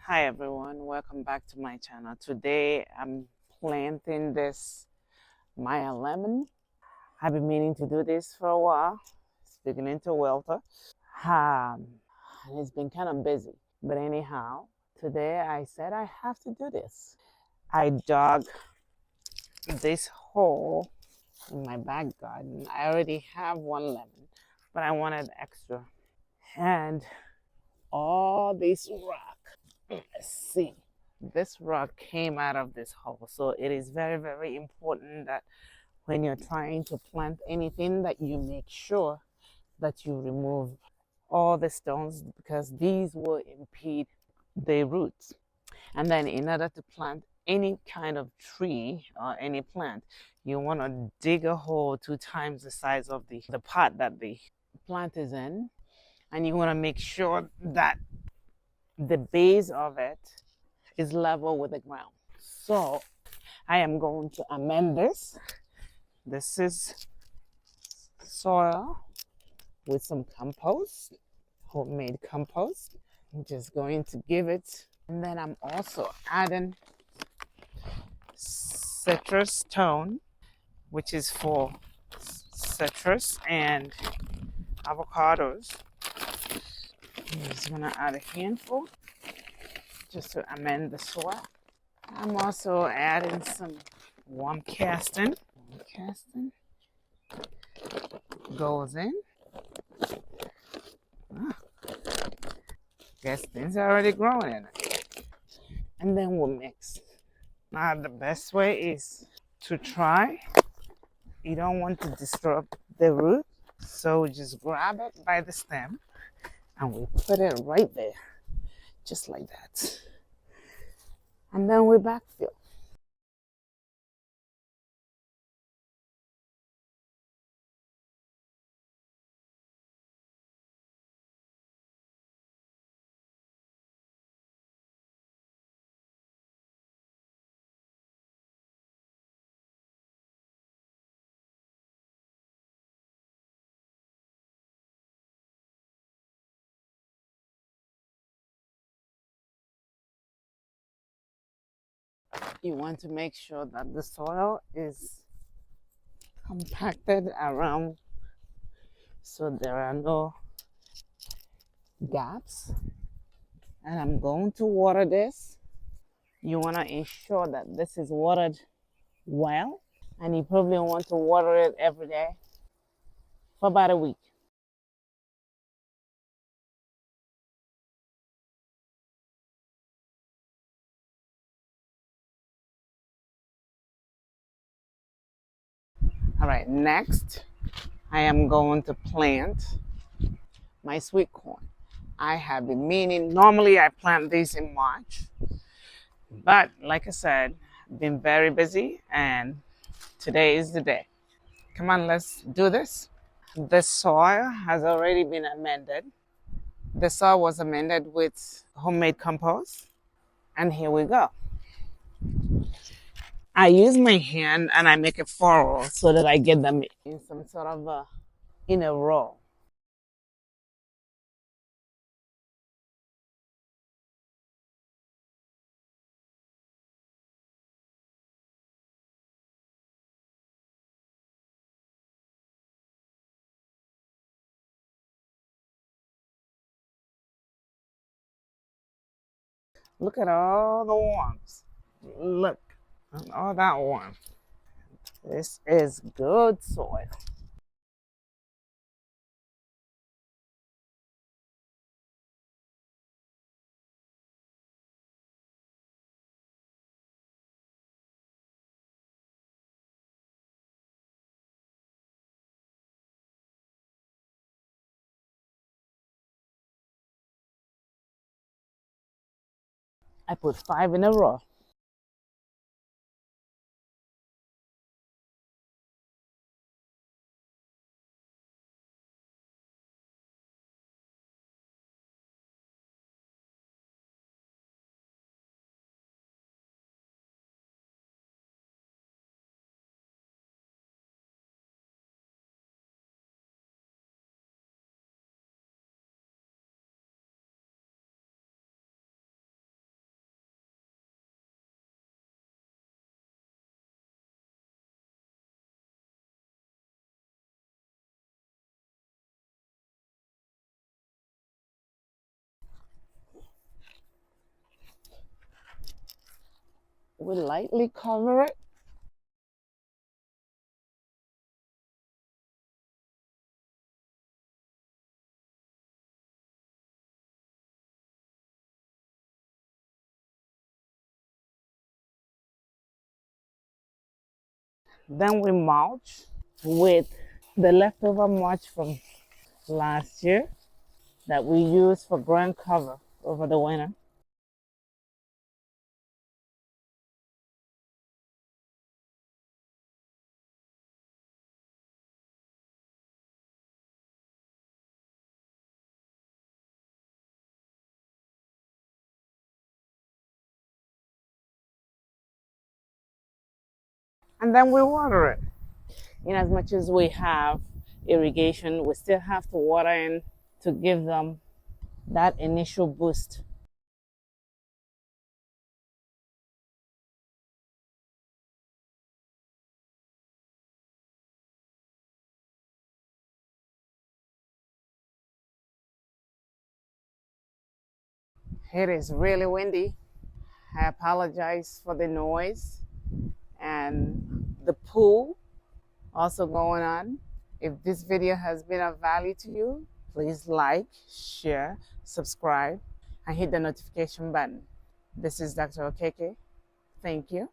Hi everyone, welcome back to my channel. Today I'm planting this Meyer lemon. I've been meaning to do this for a while. It's beginning to wilter. And it's been kind of busy. But anyhow, today I said I have to do this. I dug this hole in my back garden. I already have one lemon, but I wanted extra. And all this rock. Let's see. This rock came out of this hole. So it is very, very important that when you're trying to plant anything that you make sure that you remove all the stones because these will impede the roots. And then in order to plant any kind of tree or any plant, you want to dig a hole 2 times the size of the pot that the plant is in. And you want to make sure that the base of it is level with the ground. So I am going to amend this. This is soil with some compost, homemade compost. I'm just going to give it. And then I'm also adding citrus stone, which is for citrus and avocados. I'm just gonna add a handful just to amend the soil. I'm also adding some warm casting. Warm casting goes in. Ah, guess things are already growing in it. And then we'll mix. Now the best way is to try. You don't want to disturb the root, so we just grab it by the stem and we put it right there, just like that. And then we backfill. You want to make sure that the soil is compacted around so there are no gaps. And I'm going to water this. You want to ensure that this is watered well, and you probably want to water it every day for about a week. All right, next I am going to plant my sweet corn. I have been meaning, normally I plant these in March, but like I said, I've been very busy and today is the day. Come on, let's do this. The soil has already been amended. The soil was amended with homemade compost, and here we go. I use my hand and I make a furrow so that I get them in some sort of in a row. Look at all the worms. Look at all that worm. This is good soil. I put 5 in a row. We lightly cover it. Then we mulch with the leftover mulch from last year that we use for ground cover over the winter. And then we water it. In as much as we have irrigation, we still have to water in to give them that initial boost. It is really windy. I apologize for the noise and the pool also going on. If this video has been of value to you, please like, share, subscribe, and hit the notification button. This is Dr. Okeke. Thank you.